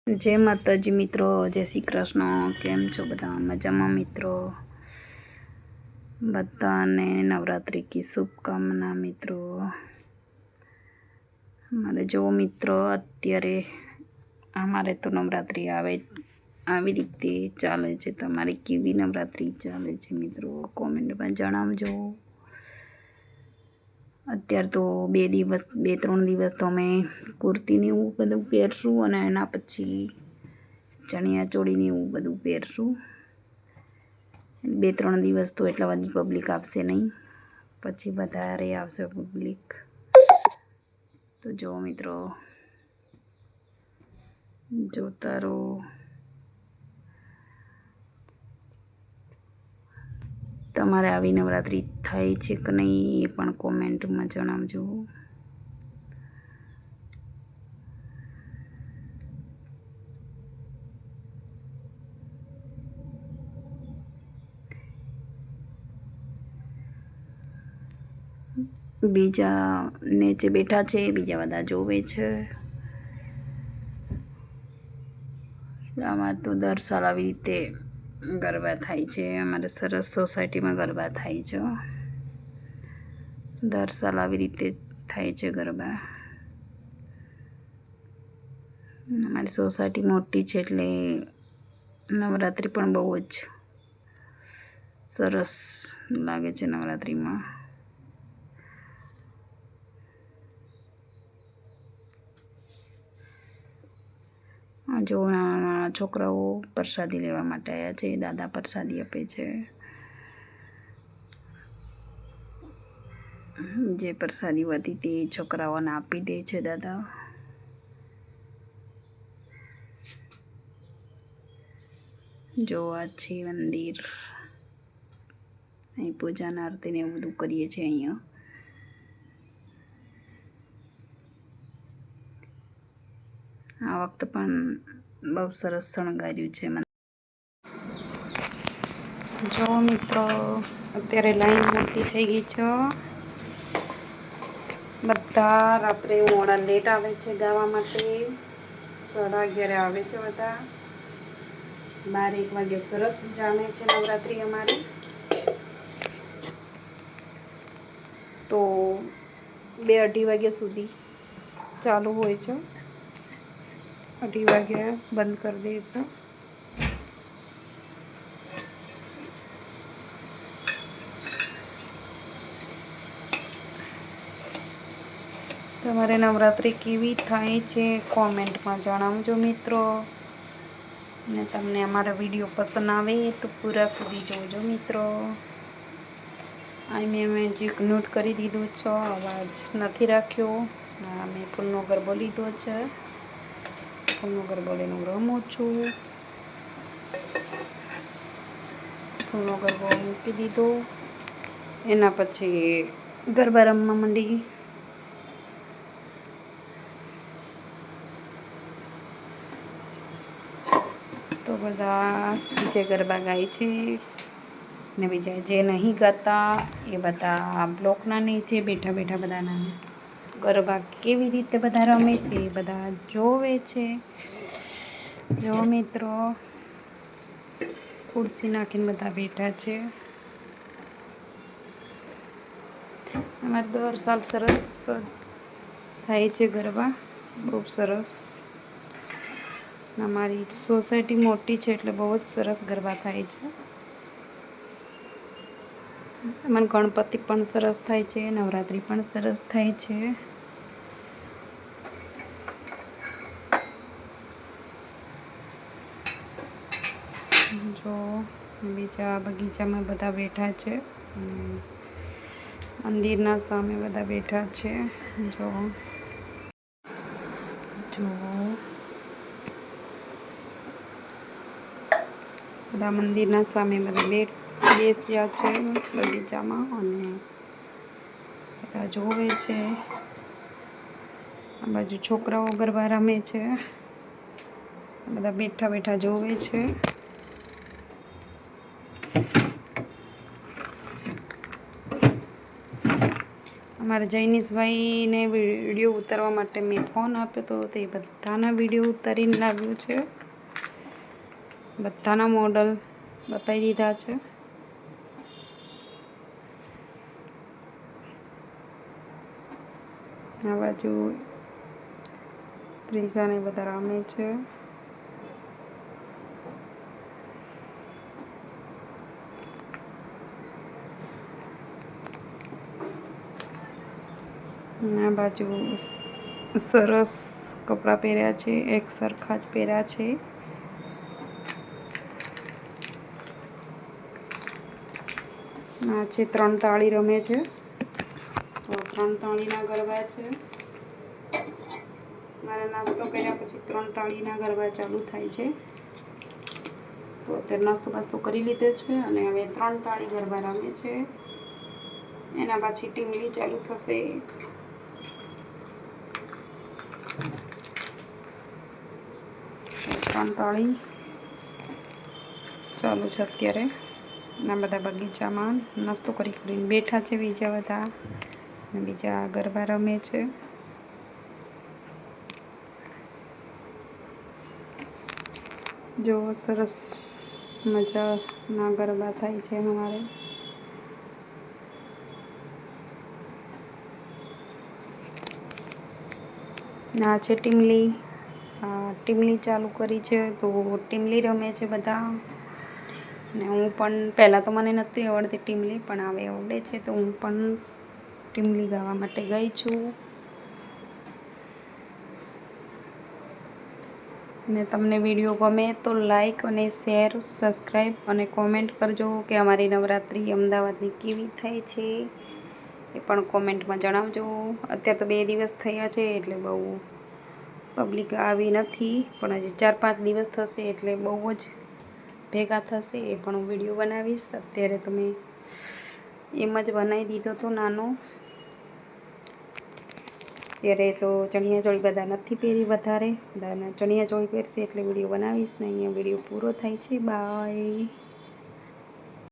जय माताजी मित्रों, जय श्री कृष्ण। केम छो बधा? मजामा मित्रों। बधाने नवरात्रि की शुभकामना मित्रों। हमारे जो मित्रों अत्यारे अमारे तो नवरात्रि આવી રીતે ચાલે છે, તમારી કેવી નવરાત્રિ ચાલે છે મિત્રો? કોમેન્ટમાં જણાવજો। અત્યારે તો 2-3 દિવસ તો અમે કુર્તીને એવું બધું પહેરશું અને એના પછી ચણિયા ચોળીને એવું બધું પહેરશું। 2-3 દિવસ તો એટલા બધી પબ્લિક આવશે નહીં, પછી વધારે આવશે પબ્લિક। તો જો મિત્રો જોતા રહો। તમારે આવી નવરાત્રિ થાય છે કે નહીં એ પણ કોમેન્ટમાં જણાવજો। બીજા નીચે બેઠા છે, બીજા બધા જોવે છે। આમાં તો દર સાલ આવી રીતે ગરબા થાય છે। અમારે સરસ સોસાયટીમાં ગરબા થાય છે। દર સાલ આવી રીતે થાય છે ગરબા। અમારી સોસાયટી મોટી છે એટલે નવરાત્રિ પણ બહુ જ સરસ લાગે છે નવરાત્રિમાં। જો નાના છોકરાઓ પ્રસાદી લેવા માટે આવ્યા છે, દાદા પ્રસાદી આપે છે। જે પ્રસાદી વધી તે છોકરાઓને આપી દે છે દાદા। જો આ છે મંદિર, અહીં પૂજાના આરતીને એવું બધું કરીએ છીએ। અહીંયા આ વખતે પણ બહુ સરસ શણગાર્યું છે। જો મિત્રો અત્યારે લાઈન મોટી થઈ ગઈ છે। બધા રાત્રે મોડા લેટ આવે છે ગાવા માટે। 11:30 આવે છે બધા। 12-1 વાગે સરસ જામે છે નવરાત્રિ અમારી। તો 2-2:30 વાગ્યા સુધી ચાલુ હોય છે। 2:30 વાગે બંધ કરી દે છે। તમારે નવરાત્રિ કેવી થાય છે કોમેન્ટમાં જણાવજો મિત્રો। અને તમને અમારો વિડીયો પસંદ આવે તો પૂરા સુધી જોજો મિત્રો। અહીં મેં મેજિક નોટ કરી દીધું છે, અવાજ નથી રાખ્યો। મેં ફૂલનો ગરબો લીધો છે, ફૂલનો ગરબો લઈને હું રમું છું। ફૂલનો ગરબો મૂકી દીધો, એના પછી ગરબા રમવા માંડી। તો બધા જે ગરબા ગાય છે ને બીજા જે નહીં ગાતા એ બધા બ્લોકના નીચે બેઠા બેઠા બધાના ગરબા કેવી રીતે બધા રમે છે એ બધા જોવે છે। જો મિત્રો ખુરશી નાખીને બધા બેઠા છે। અમારે દર સાલ સરસ થાય છે ગરબા, બહુ સરસ। અમારી સોસાયટી મોટી છે એટલે બહુ જ સરસ ગરબા થાય છે। અમારે ગણપતિ પણ સરસ થાય છે, નવરાત્રિ પણ સરસ થાય છે। જો બીજા બગીચામાં બધા બેઠા છે, મંદિરના સામે બધા બેઠા છે। જો બધા મંદિરના સામે બધા બેસ્યા છે બગીચામાં અને બધા જોવે છે। આ બાજુ છોકરાઓ ગરબા રમે છે, બધા બેઠા બેઠા જોવે છે। અમારા જૈનિશભાઈને વિડીયો ઉતારવા માટે મેં ફોન આપ્યો તો તે બધાના વિડીયો ઉતારીને લાવ્યું છે. બધાના મોડલ બતાવી દીધા છે. આ બાજુ ત્રીજાને બધા રમે છે. આ બાજુ સરસ કપડાં પહેર્યા છે, એક સરખા જ પહેર્યા છે. આ છે 3 તાળી રમે છે. તો 3 તાળીના ગરબા છે. મારા નાસ્તો કર્યા પછી 3 તાળીના ગરબા ચાલુ થાય છે. તો અત્યારે નાસ્તો કરી લીધો છે અને હવે 3 તાળી ગરબા રમે છે. એના પછી ટીમલી ચાલુ થશે. ત્રણ તાળી ચાલુ છે અત્યારે. ના બધા બગીચામાં નાસ્તો કરીને બેઠા છે. બીજા બધા બીજા ગરબા રમે છે. જો સરસ મજાના ગરબા થાય છે અમારે. ના છે ટીમલી. ટીમલી ચાલુ કરી છે તો ટીમલી રમે છે બધા. ને હું પણ પહેલાં તો મને નથી આવડતી ટીમલી, પણ હવે આવડે છે તો હું પણ ટીમલી ગાવા માટે ગઈ છું. ને તમને વિડીયો ગમે તો લાઈક અને શેર, સબસ્ક્રાઈબ અને કોમેન્ટ કરજો કે અમારી નવરાત્રિ અમદાવાદની કેવી થાય છે એ પણ કોમેન્ટમાં જણાવજો. અત્યારે તો 2 દિવસ થયા છે એટલે બહુ પબ્લિક આવી નથી, પણ હજી 4-5 દિવસ થશે એટલે બહુ જ ભેગા થશે. એ પણ હું વિડીયો બનાવીશ. અત્યારે તમે એમ જ બનાવી દીધો હતો નાનો. ત્યારે તો ચણિયાચોળી બધા નથી પહેરી, વધારે બધાના ચણિયાચોળી પહેરશે એટલે વિડીયો બનાવીશ. ને અહીંયા વિડીયો પૂરો થાય છે. બાય.